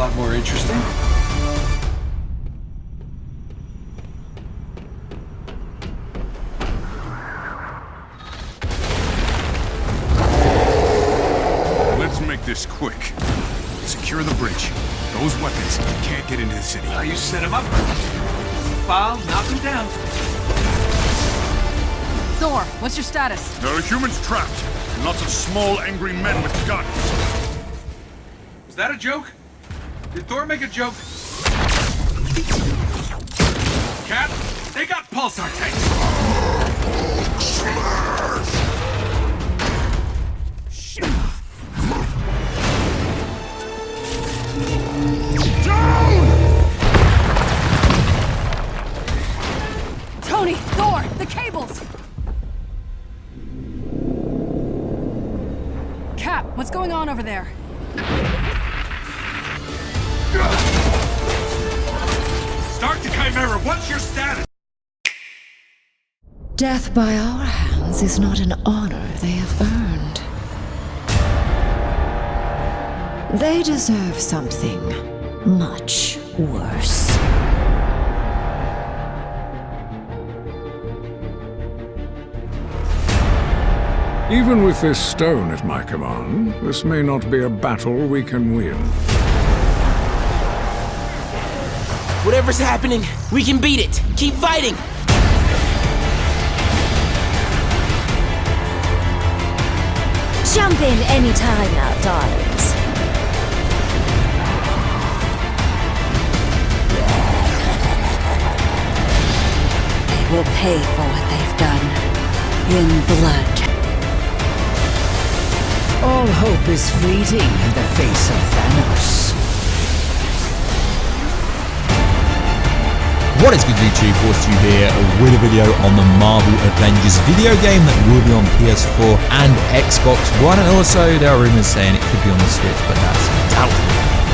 lot more interesting. Let's make this quick. Secure the bridge. Those weapons can't get into the city. You set him up. File, knock him down. Thor, what's your status? There are humans trapped, and lots of small, angry men with guns. Was that a joke? Did Thor make a joke? Cat, they got pulsar tanks. Tony, Thor, the cables! Cap, what's going on over there? Start the Chimera, what's your status? Death by our hands is not an honor they have earned. They deserve something much worse. Even with this stone at my command, this may not be a battle we can win. Whatever's happening, we can beat it. Keep fighting. Jump in anytime now, darlings. They will pay for what they've done in blood. All hope is fleeting in the face of Thanos. What is good, YouTube? Warstu here with a video on the Marvel Avengers video game that will be on PS4 and Xbox One, and also there are rumors saying it could be on the Switch, but that's doubtful.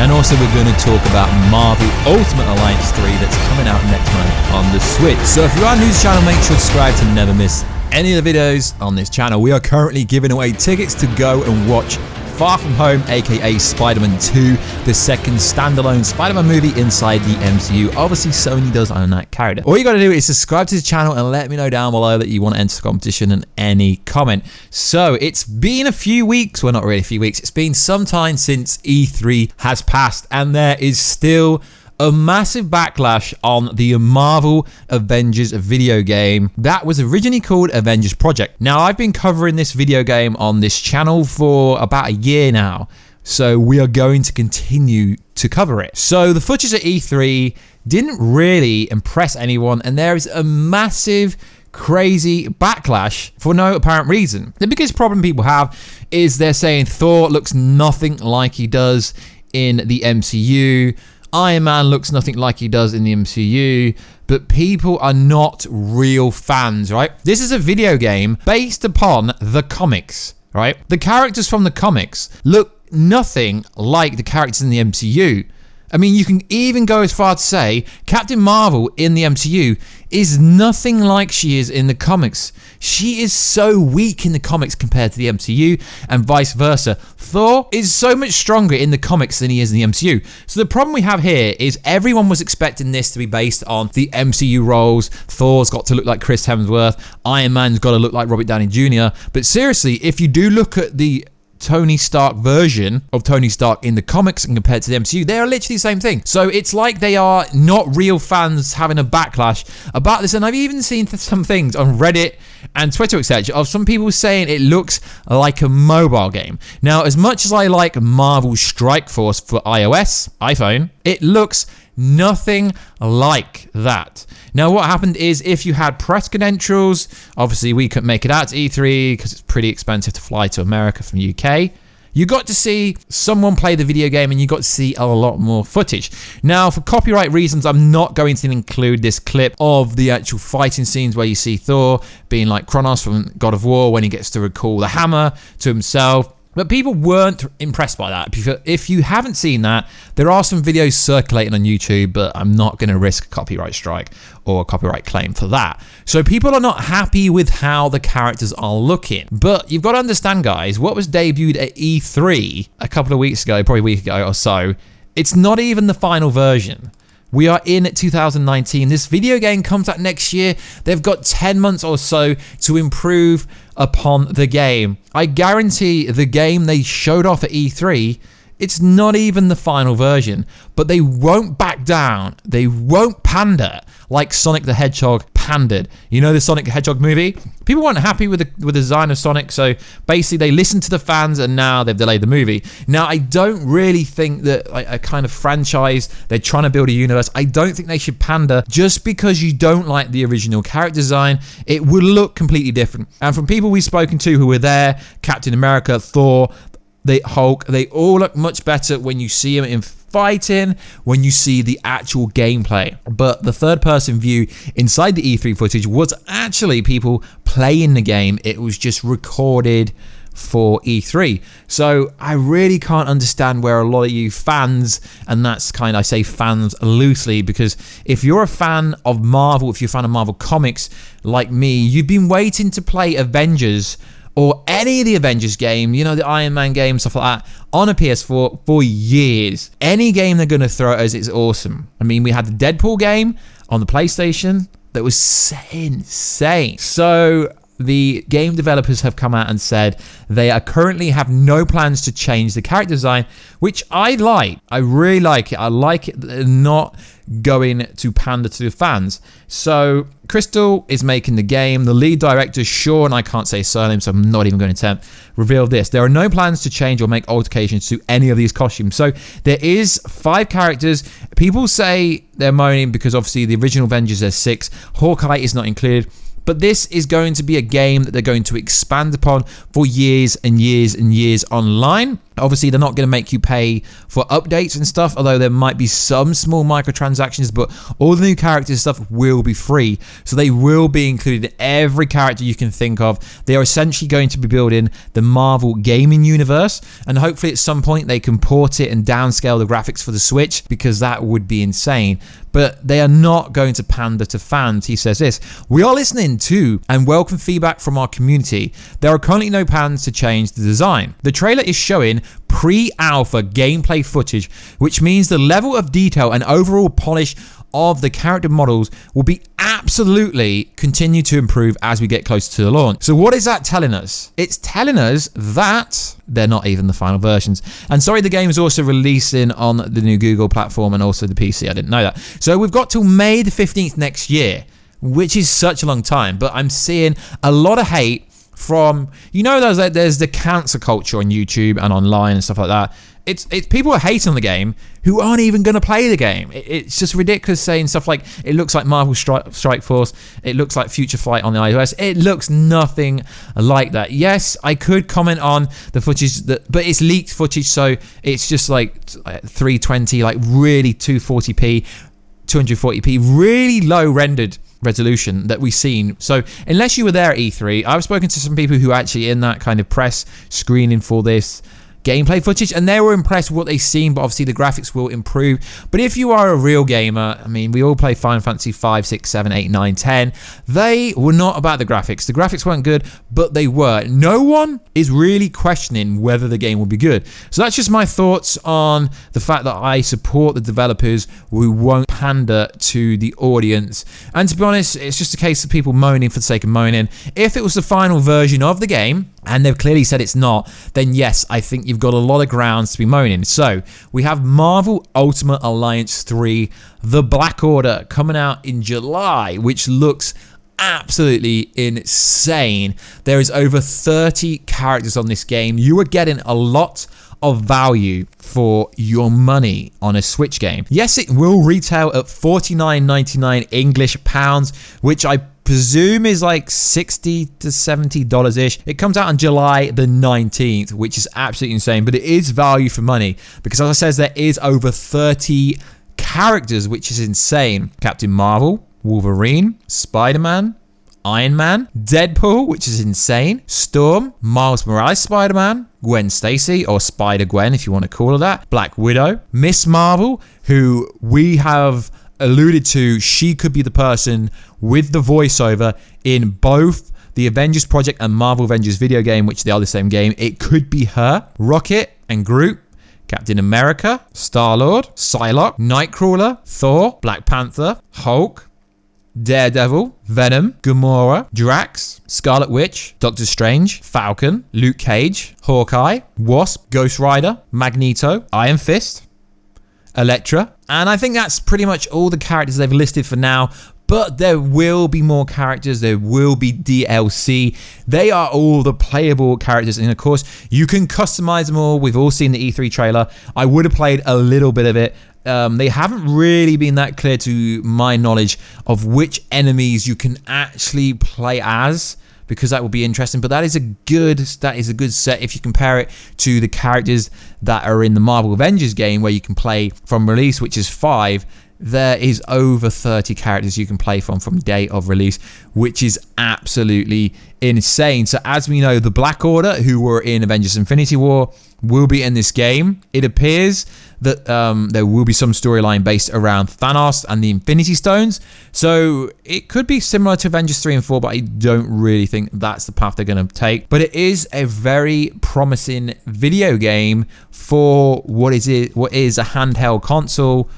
And also we're going to talk about Marvel Ultimate Alliance 3 that's coming out next month on the Switch. So if you are new to the channel, make sure to subscribe to never miss any of the videos on this channel. We are currently giving away tickets to go and watch Far From Home, aka Spider-Man 2, the second standalone Spider-Man movie inside the MCU. Obviously, Sony does own that character. All you gotta do is subscribe to the channel and let me know down below that you want to enter the competition and any comment. So, it's been a few weeks, well, not really a few weeks, it's been some time since E3 has passed, and there is still a massive backlash on the Marvel Avengers video game that was originally called Avengers Project. Now, I've been covering this video game on this channel for about a year now, so we are going to continue to cover it. So the footage at E3 didn't really impress anyone, and there is a massive crazy backlash for no apparent reason. The biggest problem people have is they're saying Thor looks nothing like he does in the MCU. Iron Man looks nothing like he does in the MCU, but people are not real fans, right? This is a video game based upon the comics, right? The characters from the comics look nothing like the characters in the MCU. I mean, you can even go as far to say Captain Marvel in the MCU is nothing like she is in the comics. She is so weak in the comics compared to the MCU, and vice versa. Thor is so much stronger in the comics than he is in the MCU. So the problem we have here is everyone was expecting this to be based on the MCU roles. Thor's got to look like Chris Hemsworth. Iron Man's got to look like Robert Downey Jr. But seriously, if you do look at the Tony Stark version of Tony Stark in the comics and compared to the MCU, they are literally the same thing. So it's like they are not real fans having a backlash about this. And I've even seen some things on Reddit and Twitter, etc., of some people saying it looks like a mobile game. Now, as much as I like Marvel Strike Force for iOS, iPhone, it looks nothing like that. Now, what happened is if you had press credentials, obviously we couldn't make it out to E3 because it's pretty expensive to fly to America from UK. You got to see someone play the video game and you got to see a lot more footage. Now, for copyright reasons, I'm not going to include this clip of the actual fighting scenes where you see Thor being like Kronos from God of War when he gets to recall the hammer to himself. But people weren't impressed by that. If you haven't seen that, there are some videos circulating on YouTube, but I'm not going to risk a copyright strike or a copyright claim for that. So people are not happy with how the characters are looking. But you've got to understand, guys, what was debuted at E3 a couple of weeks ago, probably a week ago or so, It's not even the final version. We are in 2019. This video game comes out next year. They've got 10 months or so to improve upon the game. I guarantee the game they showed off at E3, it's not even the final version, but they won't back down. They won't pander like Sonic the Hedgehog pandered. You know the Sonic the Hedgehog movie? People weren't happy with the design of Sonic, so basically they listened to the fans and now they've delayed the movie. Now, I don't really think that a kind of franchise, they're trying to build a universe, I don't think they should pander just because you don't like the original character design. It would look completely different. And from people we've spoken to who were there, Captain America, Thor, the Hulk, they all look much better when you see them in fighting, when you see the actual gameplay. But the third person view inside the E3 footage was actually people playing the game. It was just recorded for E3. So I really can't understand where a lot of you fans, and that's kind of, I say fans loosely, because if you're a fan of Marvel, if you're a fan of Marvel Comics like me, you've been waiting to play Avengers or any of the Avengers game, you know, the Iron Man game, stuff like that, on a PS4 for years. Any game they're going to throw at us is awesome. I mean, we had the Deadpool game on the PlayStation that was insane. So the game developers have come out and said they are currently have no plans to change the character design, which I like. I really like it. I like it that they're not going to pander to the fans. So Crystal is making the game. The lead director, Sean, I can't say his surname, so I'm not even going to attempt, revealed this. There are no plans to change or make alterations to any of these costumes. So there is 5 characters. People say they're moaning because obviously the original Avengers, there's 6. Hawkeye is not included. But this is going to be a game that they're going to expand upon for years and years and years online. Obviously, they're not going to make you pay for updates and stuff, although there might be some small microtransactions, but all the new characters stuff will be free. So they will be included in every character you can think of. They are essentially going to be building the Marvel gaming universe, and hopefully at some point they can port it and downscale the graphics for the Switch, because that would be insane. But they are not going to pander to fans. He says this: "We are listening to and welcome feedback from our community. There are currently no plans to change the design. The trailer is showing pre-alpha gameplay footage, which means the level of detail and overall polish of the character models will be absolutely continue to improve as we get closer to the launch." So what is that telling us? It's telling us that they're not even the final versions. And sorry, the game is also releasing on the new Google platform and also the PC. I didn't know that. So we've got till May the 15th next year, which is such a long time. But I'm seeing a lot of hate from, you know, there's the cancer culture on YouTube and online and stuff like that. It's people are hating on the game who aren't even going to play the game. It's just ridiculous saying stuff like, it looks like Marvel Strike Force, it looks like Future Flight on the iOS. It looks nothing like that. Yes, I could comment on the footage, but it's leaked footage, so it's just like 320, like really 240p, 240p, really low rendered resolution that we've seen. So unless you were there at E3, I've spoken to some people who are actually in that kind of press screening for this gameplay footage, and they were impressed with what they've seen, but obviously the graphics will improve. But if you are a real gamer, I mean, we all play Final Fantasy 5, 6, 7, 8, 9, 10. They were not about the graphics. The graphics weren't good, but they were. No one is really questioning whether the game will be good. So that's just my thoughts on the fact that I support the developers who won't pander to the audience. And to be honest, it's just a case of people moaning for the sake of moaning. If it was the final version of the game, and they've clearly said it's not, then yes, I think you've got a lot of grounds to be moaning. So we have Marvel Ultimate Alliance 3, The Black Order, coming out in July, which looks absolutely insane. There is over 30 characters on this game. You are getting a lot of value for your money on a Switch game. Yes, it will retail at $49.99 English pounds, which I presume is like $60 to $70 ish. It comes out on July the 19th, which is absolutely insane, but it is value for money because, as I said, there is over 30 characters, which is insane. Captain Marvel, Wolverine, Spider-Man, Iron Man, Deadpool, which is insane, Storm, Miles Morales Spider-Man, Gwen Stacy, or Spider-Gwen if you want to call her that, Black Widow, Miss Marvel, who we have alluded to, she could be the person with the voiceover in both the Avengers Project and Marvel Avengers video game, which they are the same game. It could be her. Rocket and Groot, Captain America, Star-Lord, Psylocke, Nightcrawler, Thor, Black Panther, Hulk, Daredevil, Venom, Gamora, Drax, Scarlet Witch, Doctor Strange, Falcon, Luke Cage, Hawkeye, Wasp, Ghost Rider, Magneto, Iron Fist, Elektra, and I think that's pretty much all the characters they've listed for now. But there will be more characters, there will be DLC. They are all the playable characters, and of course, you can customize them all. We've all seen the E3 trailer. I would have played a little bit of it. They haven't really been that clear to my knowledge of which enemies you can actually play as, because that will be interesting. But that is a good set if you compare it to the characters that are in the Marvel Avengers game, where you can play from release, which is 5. There is over 30 characters you can play from day of release, which is absolutely insane. So as we know, the Black Order, who were in Avengers Infinity War, will be in this game. It appears that there will be some storyline based around Thanos and the Infinity Stones. So it could be similar to Avengers 3 and 4, but I don't really think that's the path they're going to take. But it is a very promising video game for what is a handheld console,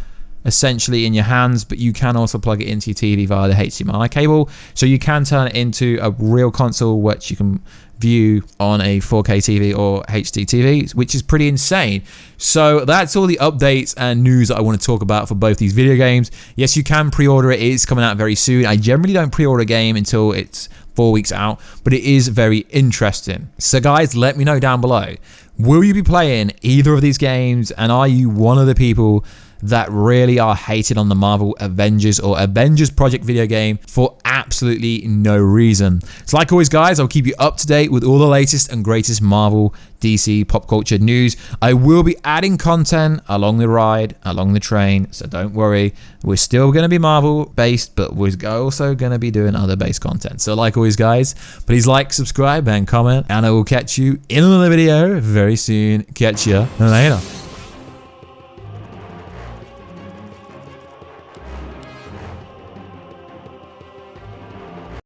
essentially in your hands, but you can also plug it into your TV via the HDMI cable, so you can turn it into a real console which you can view on a 4K TV or HD TV, which is pretty insane. So that's all the updates and news that I want to talk about for both these video games. Yes, you can pre-order it. It is coming out very soon. I generally don't pre-order a game until it's 4 weeks out, but it is very interesting. So guys, let me know down below, will you be playing either of these games, and are you one of the people that really are hated on the Marvel Avengers or Avengers Project video game for absolutely no reason? So like always guys, I'll keep you up to date with all the latest and greatest Marvel, DC, pop culture news. I will be adding content along the ride, along the train, so don't worry. We're still going to be Marvel based, but we're also going to be doing other based content. So like always guys, please like, subscribe and comment, and I will catch you in another video very soon. Catch you later.